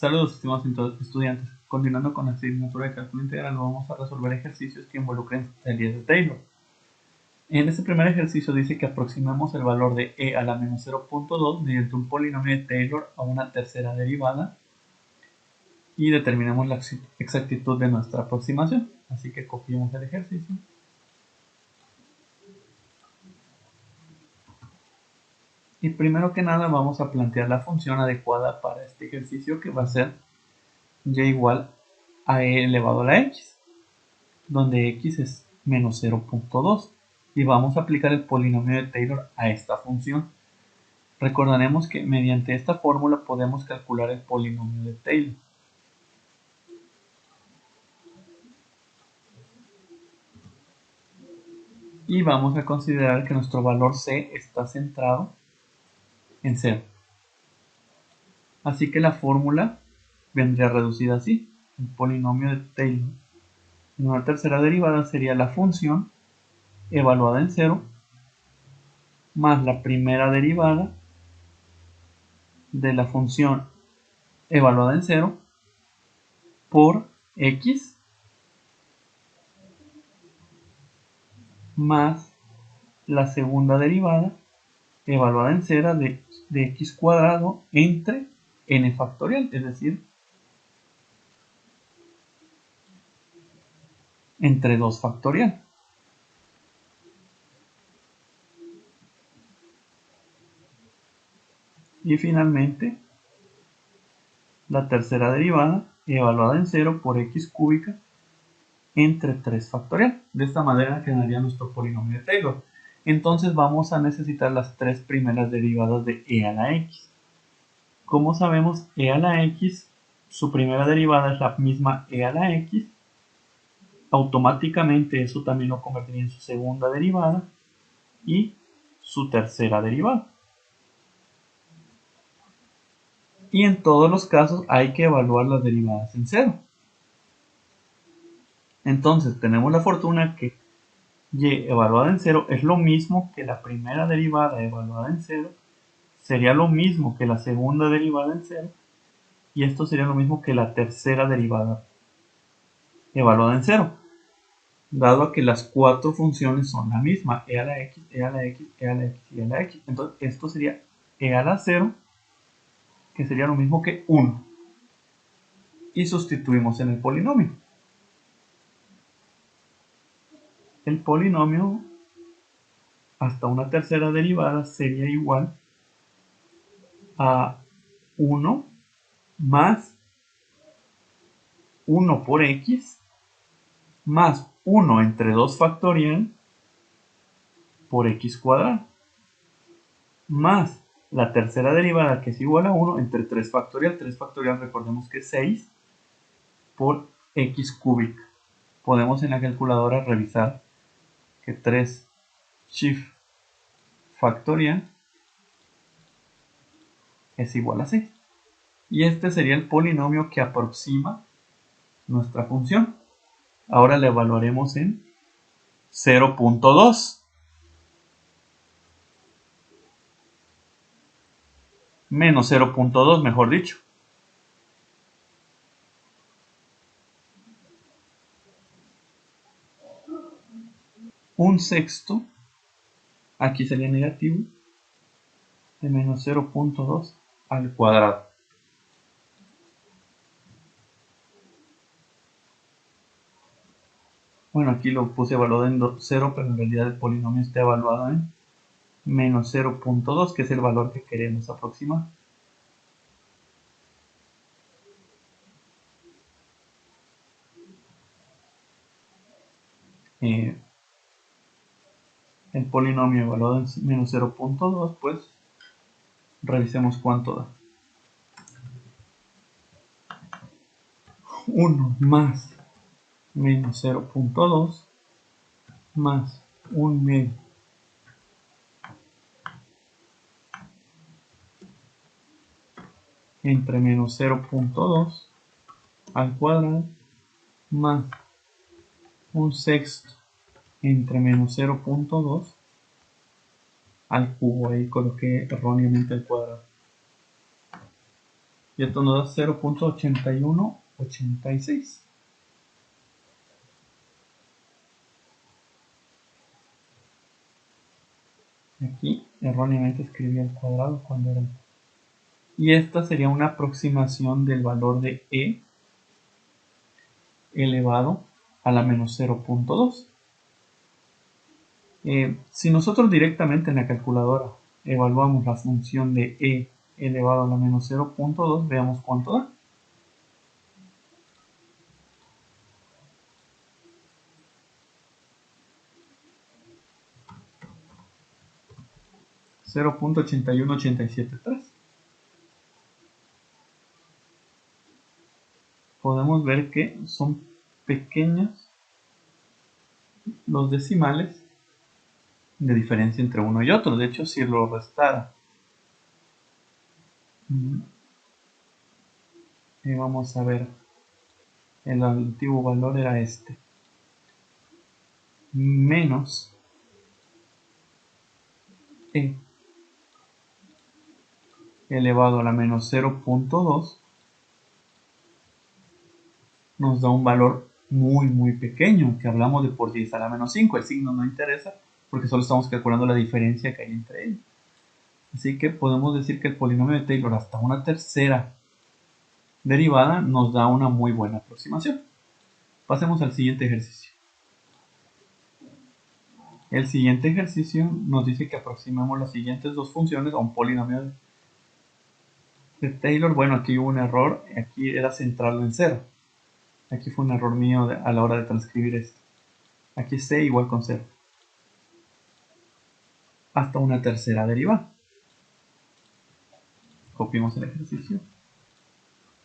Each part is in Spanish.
Saludos, estimados estudiantes. Continuando con la asignatura de cálculo integral, vamos a resolver ejercicios que involucren series de Taylor. En este primer ejercicio dice que aproximemos el valor de e a la menos 0.2 mediante un polinomio de Taylor a una tercera derivada y determinemos la exactitud de nuestra aproximación. Así que copiemos el ejercicio. Y primero que nada vamos a plantear la función adecuada para este ejercicio, que va a ser y igual a e elevado a la x, donde x es menos 0.2, y vamos a aplicar el polinomio de Taylor a esta función. Recordaremos que mediante esta fórmula podemos calcular el polinomio de Taylor. Y vamos a considerar que nuestro valor c está centrado en 0. Así que la fórmula vendría reducida así. El polinomio de Taylor en una tercera derivada sería la función evaluada en 0 más la primera derivada de la función evaluada en 0 por x más la segunda derivada evaluada en 0 de x cuadrado entre n factorial, es decir, entre 2 factorial. Y finalmente, la tercera derivada evaluada en 0 por x cúbica entre 3 factorial. De esta manera quedaría nuestro polinomio de Taylor. Entonces vamos a necesitar las tres primeras derivadas de e a la x. Como sabemos, e a la x, su primera derivada es la misma e a la x. Automáticamente eso también lo convertiría en su segunda derivada y su tercera derivada. Y en todos los casos hay que evaluar las derivadas en 0. Entonces tenemos la fortuna que y evaluada en 0 es lo mismo que la primera derivada evaluada en 0, sería lo mismo que la segunda derivada en 0, y esto sería lo mismo que la tercera derivada evaluada en 0, dado que las cuatro funciones son la misma, e a la x, e a la x, e a la x y e a la x. Entonces esto sería e a la 0, que sería lo mismo que 1, y sustituimos en el polinomio. El polinomio hasta una tercera derivada sería igual a 1 más 1 por x más 1 entre 2 factorial por x cuadrado más la tercera derivada, que es igual a 1 entre 3 factorial. 3 factorial recordemos que es 6 por x cúbica. Podemos en la calculadora revisar que 3 shift factorial es igual a 6. Y este sería el polinomio que aproxima nuestra función. Ahora la evaluaremos en 0.2. Menos 0.2, mejor dicho. Un sexto, aquí sería negativo, de menos 0.2 al cuadrado. Bueno, aquí lo puse evaluado en 0, pero en realidad el polinomio está evaluado en menos 0.2, que es el valor que queremos aproximar. El polinomio evaluado en menos 0.2, pues revisemos cuánto da. 1 más menos 0.2 más 1 medio entre menos 0.2 al cuadrado más 1 sexto entre menos 0.2 al cubo. Ahí coloqué erróneamente el cuadrado. y esto nos da 0.8186. Aquí erróneamente escribí el cuadrado cuando era. Y esta sería una aproximación del valor de e elevado a la menos 0.2. Si nosotros directamente en la calculadora evaluamos la función de e elevado a la menos 0.2, veamos cuánto da. 0.81873. Podemos ver que son pequeños los decimales de diferencia entre uno y otro. De hecho, si lo restara, vamos a ver, el antiguo valor era este, menos e elevado a la menos 0.2, nos da un valor muy pequeño, que hablamos de por 10 a la menos 5. El signo no interesa porque solo estamos calculando la diferencia que hay entre ellos. Así que podemos decir que el polinomio de Taylor hasta una tercera derivada nos da una muy buena aproximación. Pasemos al siguiente ejercicio. El siguiente ejercicio nos dice que aproximemos las siguientes dos funciones a un polinomio de Taylor. Bueno, aquí hubo un error, aquí era centrarlo en 0. Aquí fue un error mío a la hora de transcribir esto. Aquí c igual con 0. Hasta una tercera derivada. Copiamos el ejercicio.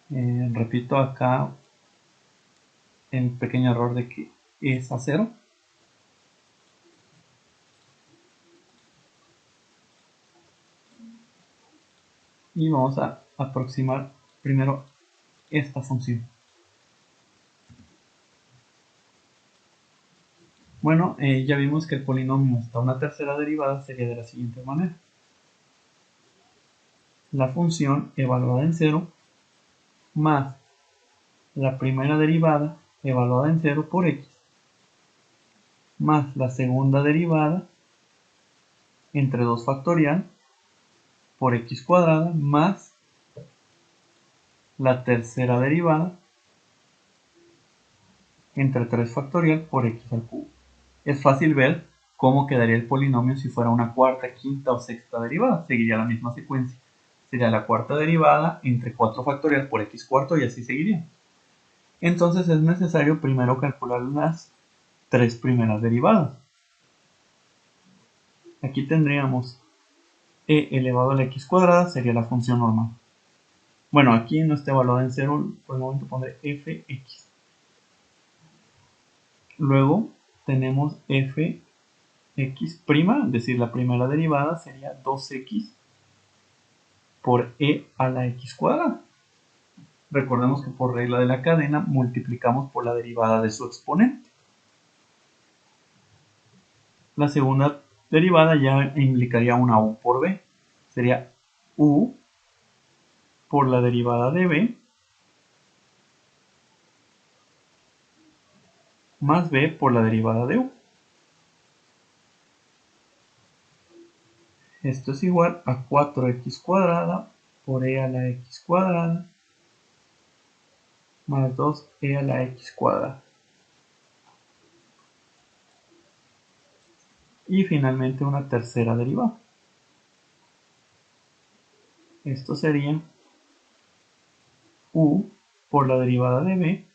Repito acá el pequeño error de que es a 0. Y vamos a aproximar primero esta función. Bueno, ya vimos que el polinomio hasta una tercera derivada sería de la siguiente manera. La función evaluada en 0 más la primera derivada evaluada en 0 por x más la segunda derivada entre 2 factorial por x cuadrada más la tercera derivada entre 3 factorial por x al cubo. Es fácil ver cómo quedaría el polinomio si fuera una cuarta, quinta o sexta derivada. Seguiría la misma secuencia. Sería la cuarta derivada entre 4 factorial por x cuarto y así seguiría. Entonces es necesario primero calcular las 3 primeras derivadas. Aquí tendríamos e elevado a la x cuadrada, sería la función normal. Bueno, aquí no está evaluada en 0, por el momento pondré fx. Luego tenemos fx', es decir, la primera derivada sería 2x por e a la x cuadrada. Recordemos que por regla de la cadena multiplicamos por la derivada de su exponente. La segunda derivada ya implicaría una u por b. Sería u por la derivada de b más b por la derivada de u. Esto es igual a 4x cuadrada por e a la x cuadrada más 2e a la x cuadrada. Y finalmente una tercera derivada. Esto sería u por la derivada de b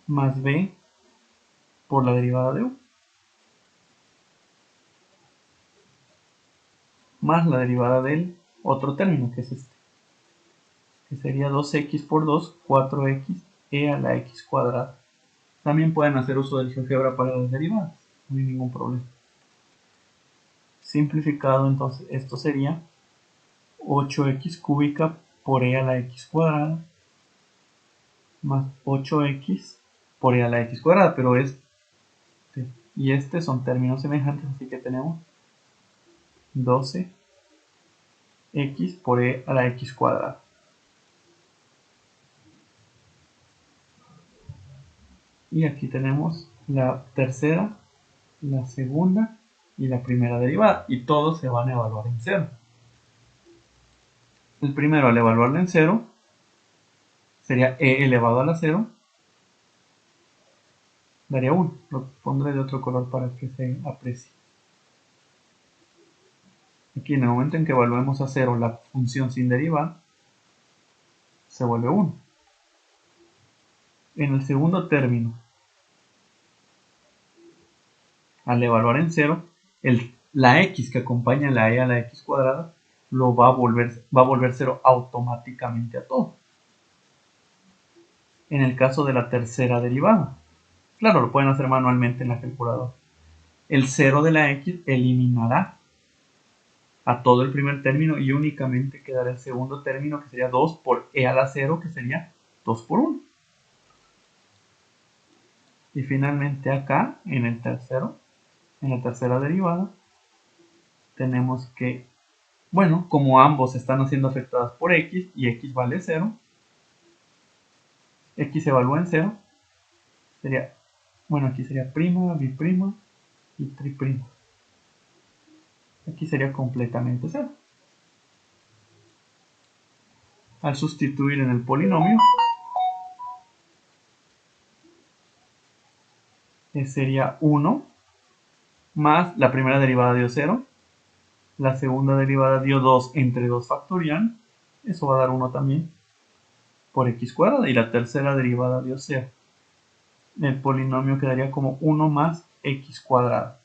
más b por la derivada de u más la derivada del otro término, que es este, que sería 2x por 2, 4x e a la x cuadrada. También pueden hacer uso del GeoGebra para las derivadas, no hay ningún problema. Simplificado, entonces esto sería 8x cúbica por e a la x cuadrada más 8x por e a la x cuadrada, pero este y este son términos semejantes, así que tenemos 12x por e a la x cuadrada. Y aquí tenemos la tercera, la segunda y la primera derivada. Y todos se van a evaluar en cero. El primero, al evaluarlo en cero, sería e elevado a la 0. Daría 1. Lo pondré de otro color para que se aprecie. Aquí en el momento en que evaluemos a 0 la función sin derivar, se vuelve 1. En el segundo término, al evaluar en 0, la x que acompaña la e a la x cuadrada lo va a volver 0 automáticamente a todo. En el caso de la tercera derivada, claro, lo pueden hacer manualmente en la calculadora. El 0 de la x eliminará a todo el primer término y únicamente quedará el segundo término, que sería 2 por e a la 0, que sería 2 por 1. Y finalmente acá, en la tercera derivada, tenemos que, bueno, como ambos están siendo afectadas por x y x vale 0, x se evalúa en 0, sería, bueno, aquí sería prima, biprima y triprima. Aquí sería completamente 0. Al sustituir en el polinomio, sería 1 más la primera derivada dio 0, la segunda derivada dio 2 entre 2 factorial, eso va a dar 1 también, por x cuadrada, y la tercera derivada dio 0. El polinomio quedaría como 1 más x cuadrada.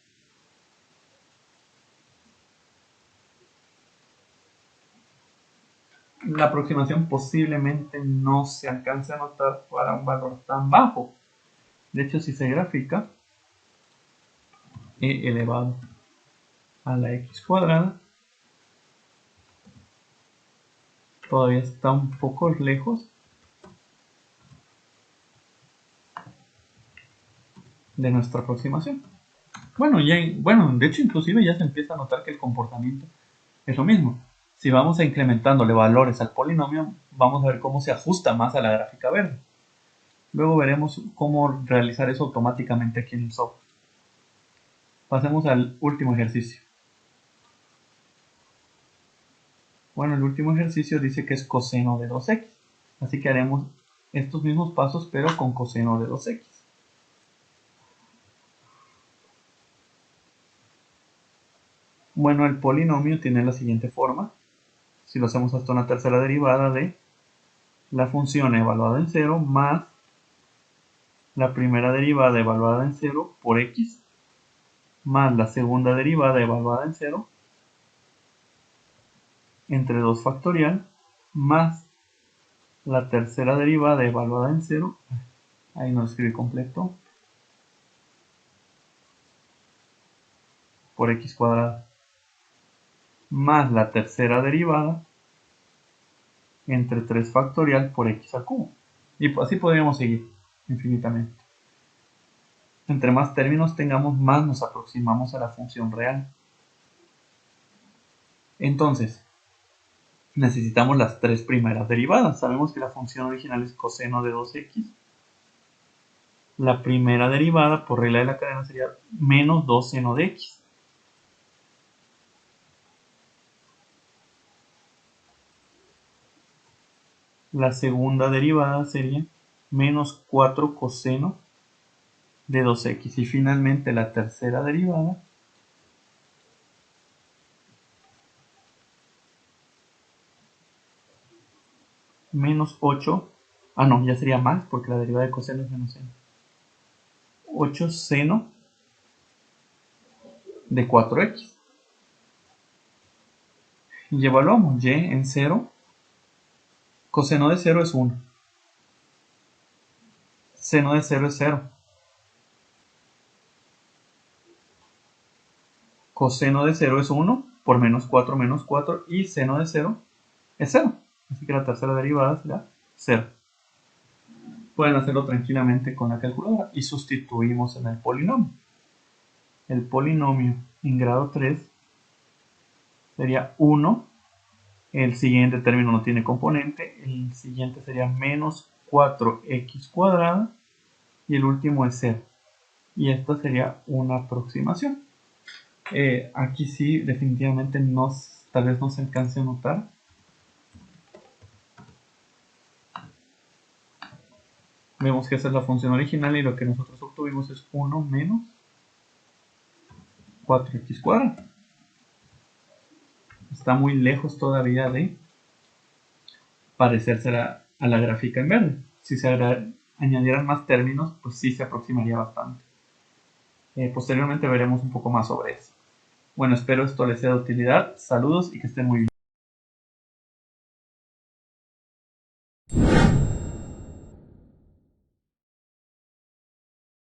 La aproximación posiblemente no se alcance a notar para un valor tan bajo. De hecho, si se grafica, e elevado a la x cuadrada todavía está un poco lejos de nuestra aproximación. Bueno, de hecho inclusive ya se empieza a notar que el comportamiento es lo mismo. Si vamos a incrementándole valores al polinomio, vamos a ver cómo se ajusta más a la gráfica verde. Luego veremos cómo realizar eso automáticamente aquí en el software. Pasemos al último ejercicio. Bueno, el último ejercicio dice que es coseno de 2x. Así que haremos estos mismos pasos, pero con coseno de 2x. Bueno, el polinomio tiene la siguiente forma. Si lo hacemos hasta una tercera derivada de la función evaluada en 0 más la primera derivada evaluada en 0 por x más la segunda derivada evaluada en 0 entre 2 factorial más la tercera derivada evaluada en 0, ahí no lo escribí completo, por x cuadrada, más la tercera derivada entre 3 factorial por x al cubo. Y así podríamos seguir infinitamente. Entre más términos tengamos, más nos aproximamos a la función real. Entonces, necesitamos las tres primeras derivadas. Sabemos que la función original es coseno de 2x. La primera derivada, por regla de la cadena, sería menos 2 seno de x. La segunda derivada sería menos 4 coseno de 2x. Y finalmente la tercera derivada menos 8. No, ya sería más porque la derivada de coseno es menos seno. 8 seno de 4x. Y evaluamos y en 0. Coseno de 0 es 1. Seno de 0 es 0. Coseno de 0 es 1 por menos 4 y seno de 0 es 0. Así que la tercera derivada será 0. Pueden hacerlo tranquilamente con la calculadora y sustituimos en el polinomio. El polinomio en grado 3 sería 1. El siguiente término no tiene componente. El siguiente sería menos 4x cuadrada. Y el último es 0. Y esta sería una aproximación. Aquí sí, definitivamente tal vez no se alcance a notar. Vemos que esa es la función original y lo que nosotros obtuvimos es 1 menos 4x cuadrado. Está muy lejos todavía de parecerse a la gráfica en verde. Si se añadieran más términos, pues sí se aproximaría bastante. Posteriormente veremos un poco más sobre eso. Bueno, espero esto les sea de utilidad. Saludos y que estén muy bien.